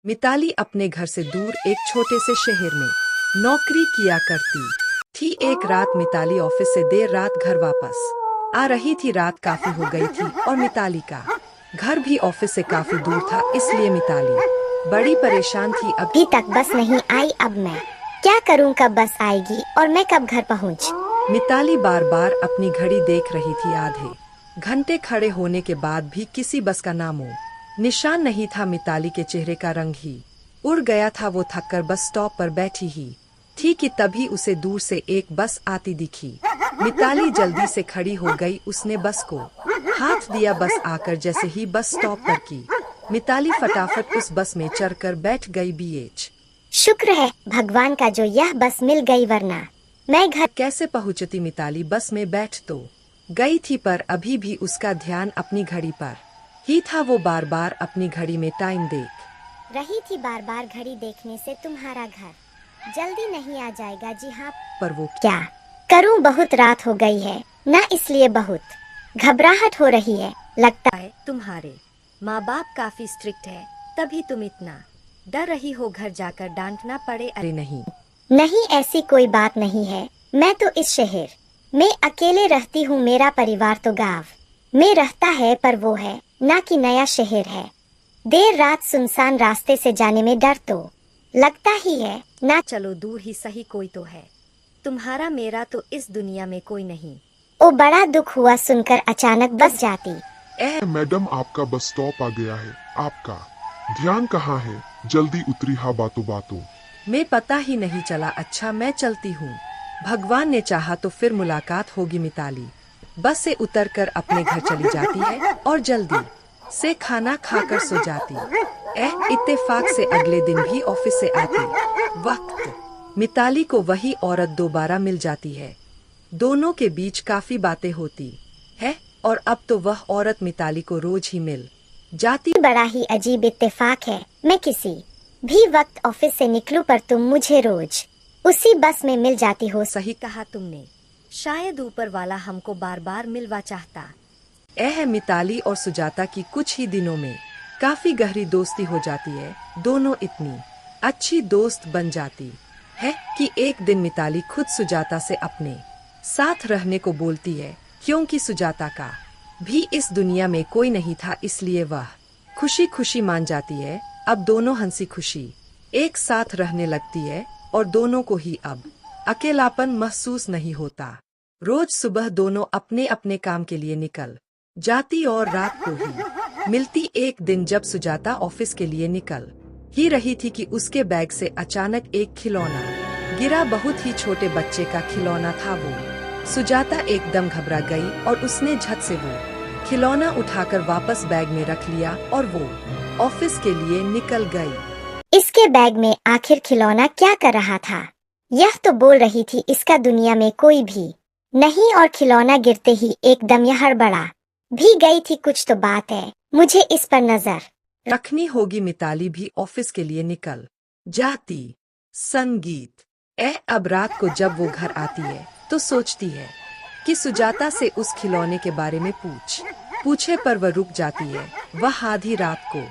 मिताली अपने घर से दूर एक छोटे से शहर में नौकरी किया करती थी। एक रात मिताली ऑफिस से देर रात घर वापस आ रही थी। रात काफी हो गई थी और मिताली का घर भी ऑफिस से काफी दूर था, इसलिए मिताली बड़ी परेशान थी। अभी तक बस नहीं आई, अब मैं क्या करूं? कब बस आएगी और मैं कब घर पहुंच? मिताली बार बार अपनी घड़ी देख रही थी। आधे घंटे खड़े होने के बाद भी किसी बस का नामो निशान नहीं था। मिताली के चेहरे का रंग ही उड़ गया था। वो थककर बस स्टॉप पर बैठी ही थी कि तभी उसे दूर से एक बस आती दिखी। मिताली जल्दी से खड़ी हो गई। उसने बस को हाथ दिया। बस आकर जैसे ही बस स्टॉप पर की, मिताली फटाफट उस बस में चढ़कर बैठ गई। बीएच शुक्र है भगवान का जो यह बस मिल गई, वरना मैं घर कैसे पहुंचती। मिताली बस में बैठ तो गई थी, पर अभी भी उसका ध्यान अपनी घड़ी पर ही था। वो बार बार अपनी घड़ी में टाइम देख रही थी। बार बार घड़ी देखने से तुम्हारा घर जल्दी नहीं आ जाएगा। जी हाँ, पर वो क्या करूं? बहुत रात हो गई है ना, इसलिए बहुत घबराहट हो रही है। लगता है तुम्हारे माँ बाप काफी स्ट्रिक्ट है, तभी तुम इतना डर रही हो। घर जाकर डांटना पड़े। अरे नहीं नहीं, ऐसी कोई बात नहीं है। मैं तो इस शहर में अकेले रहती हूँ। मेरा परिवार तो गांव में रहता है, पर वो है ना कि नया शहर है। देर रात सुनसान रास्ते से जाने में डर तो लगता ही है ना। चलो दूर ही सही, कोई तो है तुम्हारा। मेरा तो इस दुनिया में कोई नहीं। ओ, बड़ा दुख हुआ सुनकर। अचानक बस जाती। मैडम, आपका बस स्टॉप आ गया है। आपका ध्यान कहाँ है? जल्दी उतरी हा बातों बातों मैं पता ही नहीं चला। अच्छा, मैं चलती हूँ। भगवान ने चाहा तो फिर मुलाकात होगी। मिताली बस से उतरकर अपने घर चली जाती है और जल्दी से खाना खाकर सो जाती। इत्तेफाक से अगले दिन भी ऑफिस से आती वक्त मिताली को वही औरत दोबारा मिल जाती है। दोनों के बीच काफी बातें होती है और अब तो वह औरत मिताली को रोज ही मिल जाती। बड़ा ही अजीब इत्तेफाक है। मैं किसी भी वक्त ऑफिस से निकलूं, पर तुम मुझे रोज उसी बस में मिल जाती हो। सही कहा तुमने। शायद ऊपर वाला हमको बार बार मिलवा चाहता। मिताली और सुजाता की कुछ ही दिनों में काफी गहरी दोस्ती हो जाती है। दोनों इतनी अच्छी दोस्त बन जाती है कि एक दिन मिताली खुद सुजाता से अपने साथ रहने को बोलती है, क्योंकि सुजाता का भी इस दुनिया में कोई नहीं था, इसलिए वह खुशी खुशी मान जाती है। अब दोनों हंसी खुशी एक साथ रहने लगती है और दोनों को ही अब अकेलापन महसूस नहीं होता। रोज सुबह दोनों अपने अपने काम के लिए निकल जाती और रात को ही मिलती। एक दिन जब सुजाता ऑफिस के लिए निकल ही रही थी कि उसके बैग से अचानक एक खिलौना गिरा। बहुत ही छोटे बच्चे का खिलौना था वो। सुजाता एकदम घबरा गई और उसने झट से वो खिलौना उठाकर वापस बैग में रख लिया और वो ऑफिस के लिए निकल गई। इसके बैग में आखिर खिलौना क्या कर रहा था? यह तो बोल रही थी इसका दुनिया में कोई भी नहीं, और खिलौना गिरते ही एकदम यह हड़बड़ा भी गई थी। कुछ तो बात है, मुझे इस पर नजर रखनी होगी। मिताली भी ऑफिस के लिए निकल जाती। संगीत अब रात को जब वो घर आती है तो सोचती है कि सुजाता से उस खिलौने के बारे में पूछे, पर वह रुक जाती है। वह आधी रात को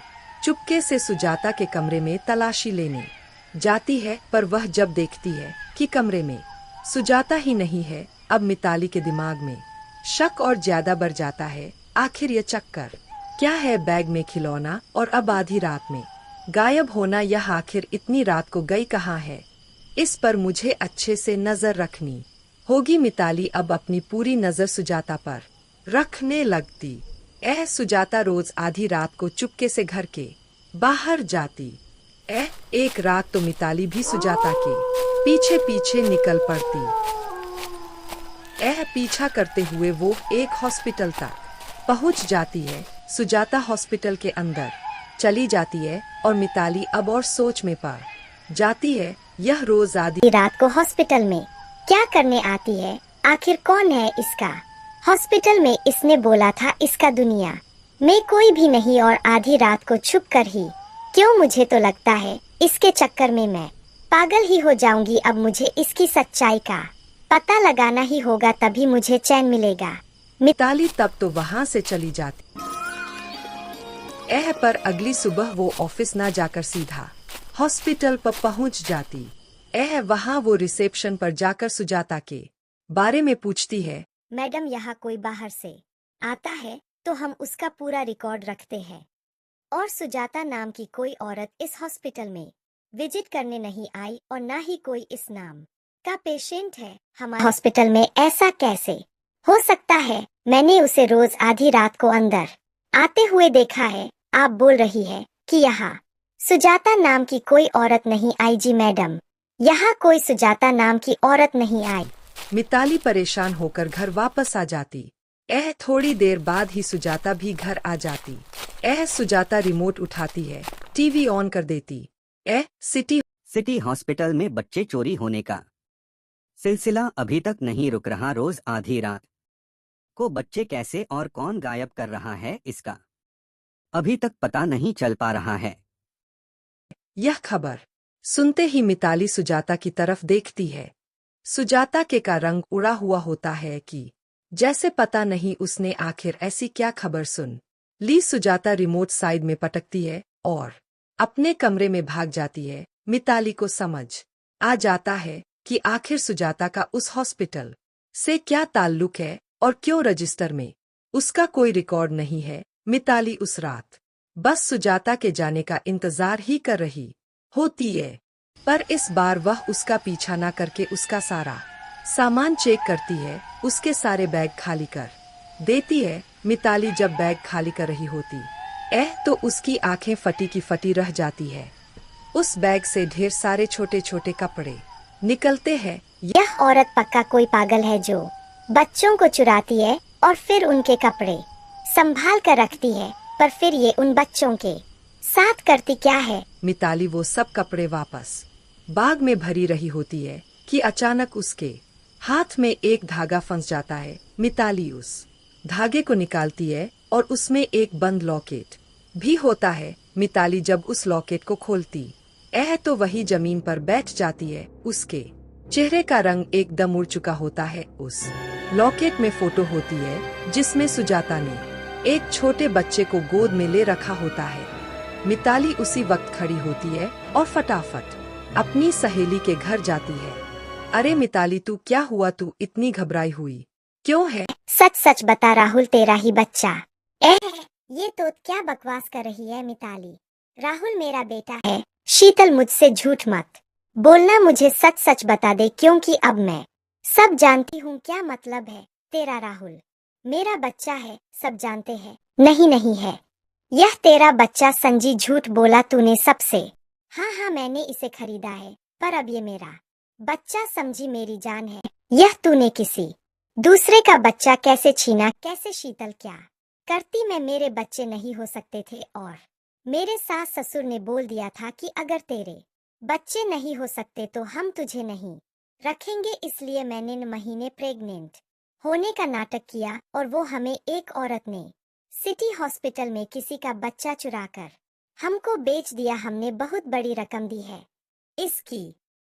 चुपके से सुजाता के कमरे में तलाशी लेने जाती है, पर वह जब देखती है कि कमरे में सुजाता ही नहीं है, अब मिताली के दिमाग में शक और ज्यादा बढ़ जाता है। आखिर ये चक्कर क्या है? बैग में खिलौना और अब आधी रात में गायब होना। यह आखिर इतनी रात को गई कहाँ है? इस पर मुझे अच्छे से नजर रखनी होगी। मिताली अब अपनी पूरी नजर सुजाता पर रखने लगती। सुजाता रोज आधी रात को चुपके से घर के बाहर जाती। एक रात तो मिताली भी सुजाता के पीछे पीछे निकल पड़ती। पीछा करते हुए वो एक हॉस्पिटल तक पहुंच जाती है। सुजाता हॉस्पिटल के अंदर चली जाती है और मिताली अब और सोच में पड़ जाती है। यह रोज आधी रात को हॉस्पिटल में क्या करने आती है? आखिर कौन है इसका हॉस्पिटल में? इसने बोला था इसका दुनिया में कोई भी नहीं, और आधी रात को छुप कर ही क्यों? मुझे तो लगता है इसके चक्कर में मैं पागल ही हो जाऊंगी। अब मुझे इसकी सच्चाई का पता लगाना ही होगा, तभी मुझे चैन मिलेगा। मिताली तब तो वहाँ से चली जाती। पर अगली सुबह वो ऑफिस ना जाकर सीधा हॉस्पिटल पर पहुंच जाती। वहां वो रिसेप्शन पर जाकर सुजाता के बारे में पूछती है। मैडम, यहाँ कोई बाहर से आता है तो हम उसका पूरा रिकॉर्ड रखते हैं। और सुजाता नाम की कोई औरत इस हॉस्पिटल में विजिट करने नहीं आई और ना ही कोई इस नाम का पेशेंट है हमारे हॉस्पिटल में। ऐसा कैसे हो सकता है? मैंने उसे रोज आधी रात को अंदर आते हुए देखा है। आप बोल रही है कि यहाँ सुजाता नाम की कोई औरत नहीं आई? जी मैडम, यहाँ कोई सुजाता नाम की औरत नहीं आई। मिताली परेशान होकर घर वापस आ जाती। थोड़ी देर बाद ही सुजाता भी घर आ जाती। सुजाता रिमोट उठाती है, टीवी ऑन कर देती। सिटी हॉस्पिटल में बच्चे चोरी होने का सिलसिला अभी तक नहीं रुक रहा। रोज आधी रात को बच्चे कैसे और कौन गायब कर रहा है, इसका अभी तक पता नहीं चल पा रहा है। यह खबर सुनते ही मिताली सुजाता की तरफ देखती है। सुजाता का रंग उड़ा हुआ होता है कि जैसे पता नहीं उसने आखिर ऐसी क्या खबर सुन ली। सुजाता रिमोट साइड में पटकती है और अपने कमरे में भाग जाती है। मिताली को समझ आ जाता है कि आखिर सुजाता का उस हॉस्पिटल से क्या ताल्लुक है और क्यों रजिस्टर में उसका कोई रिकॉर्ड नहीं है। मिताली उस रात बस सुजाता के जाने का इंतजार ही कर रही होती है, पर इस बार वह उसका पीछा न करके उसका सारा सामान चेक करती है। उसके सारे बैग खाली कर देती है। मिताली जब बैग खाली कर रही होती तो उसकी आंखें फटी की फटी रह जाती है। उस बैग से ढेर सारे छोटे छोटे कपड़े निकलते हैं। यह औरत पक्का कोई पागल है जो बच्चों को चुराती है और फिर उनके कपड़े संभाल कर रखती है, पर फिर ये उन बच्चों के साथ करती क्या है? मिताली वो सब कपड़े वापस बाग में भरी रही होती है कि अचानक उसके हाथ में एक धागा फंस जाता है। मिताली उस धागे को निकालती है और उसमें एक बंद लॉकेट भी होता है। मिताली जब उस लॉकेट को खोलती तो वही जमीन पर बैठ जाती है। उसके चेहरे का रंग एकदम उड़ चुका होता है। उस लॉकेट में फोटो होती है जिसमें सुजाता ने एक छोटे बच्चे को गोद में ले रखा होता है। मिताली उसी वक्त खड़ी होती है और फटाफट अपनी सहेली के घर जाती है। अरे मिताली, तू क्या हुआ? तू इतनी घबराई हुई क्यों है? सच सच बता राहुल, तेरा ही बच्चा। ये तो क्या बकवास कर रही है मिताली? राहुल मेरा बेटा है। शीतल, मुझसे झूठ मत बोलना, मुझे सच सच बता दे, क्योंकि अब मैं सब जानती हूँ। क्या मतलब है तेरा? राहुल मेरा बच्चा है, सब जानते हैं। नहीं नहीं है, यह तेरा बच्चा। संजी, झूठ बोला तूने सबसे। हाँ, मैंने इसे खरीदा है, पर अब ये मेरा बच्चा समझी, मेरी जान है। यह तूने किसी दूसरे का बच्चा कैसे छीना? कैसे शीतल, क्या करती मैं? मेरे बच्चे नहीं हो सकते थे और मेरे सास ससुर ने बोल दिया था कि अगर तेरे बच्चे नहीं हो सकते तो हम तुझे नहीं रखेंगे, इसलिए मैंने 9 महीने प्रेग्नेंट होने का नाटक किया और वो हमें एक औरत ने सिटी हॉस्पिटल में किसी का बच्चा चुराकर हमको बेच दिया। हमने बहुत बड़ी रकम दी है इसकी।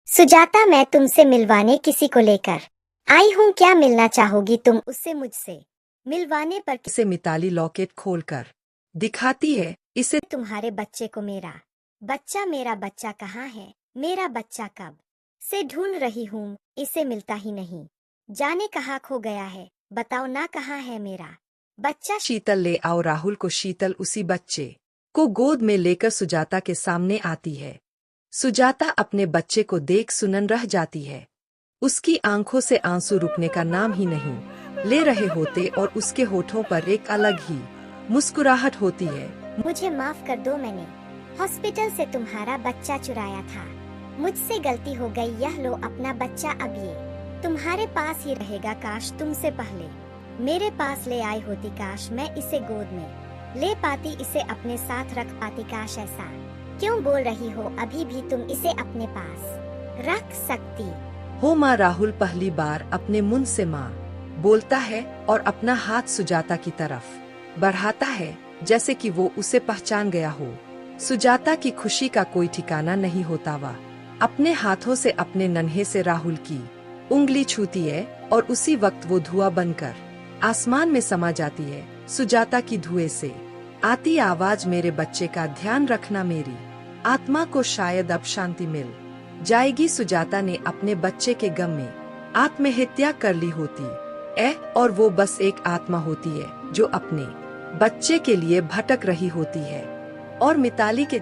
सुजाता, मैं तुमसे मिलवाने किसी को लेकर आई हूँ। क्या मिलना चाहोगी तुम उससे? मुझसे मिलवाने पर इसे मिताली लॉकेट खोलकर दिखाती है। इसे तुम्हारे बच्चे को। मेरा बच्चा कहाँ है? मेरा बच्चा कब से ढूंढ रही हूँ, इसे मिलता ही नहीं, जाने कहाँ खो गया है। बताओ ना, कहाँ है मेरा बच्चा? शीतल ले आओ राहुल को। शीतल उसी बच्चे को गोद में लेकर सुजाता के सामने आती है। सुजाता अपने बच्चे को देख सुनन रह जाती है। उसकी आंखों से आंसू रुकने का नाम ही नहीं ले रहे होते और उसके होठों पर एक अलग ही मुस्कुराहट होती है। मुझे माफ कर दो, मैंने हॉस्पिटल से तुम्हारा बच्चा चुराया था, मुझसे गलती हो गई। यह लो अपना बच्चा, अब ये तुम्हारे पास ही रहेगा। काश तुमसे पहले मेरे पास ले आई होती, काश मैं इसे गोद में ले पाती, इसे अपने साथ रख पाती। काश ऐसा क्यों बोल रही हो? अभी भी तुम इसे अपने पास रख सकती हो। माँ, राहुल पहली बार अपने मुंह से माँ बोलता है और अपना हाथ सुजाता की तरफ बढ़ाता है जैसे कि वो उसे पहचान गया हो। सुजाता की खुशी का कोई ठिकाना नहीं होता। वह अपने हाथों से अपने नन्हे से राहुल की उंगली छूती है और उसी वक्त वो धुआं बनकर आसमान में समा जाती है। सुजाता की धुएं से आती आवाज, मेरे बच्चे का ध्यान रखना, मेरी आत्मा को शायद अब शांति मिल जाएगी। सुजाता ने अपने बच्चे के गम में आत्महत्या कर ली होती और वो बस एक आत्मा होती है जो अपने बच्चे के लिए भटक रही होती है। और मिताली के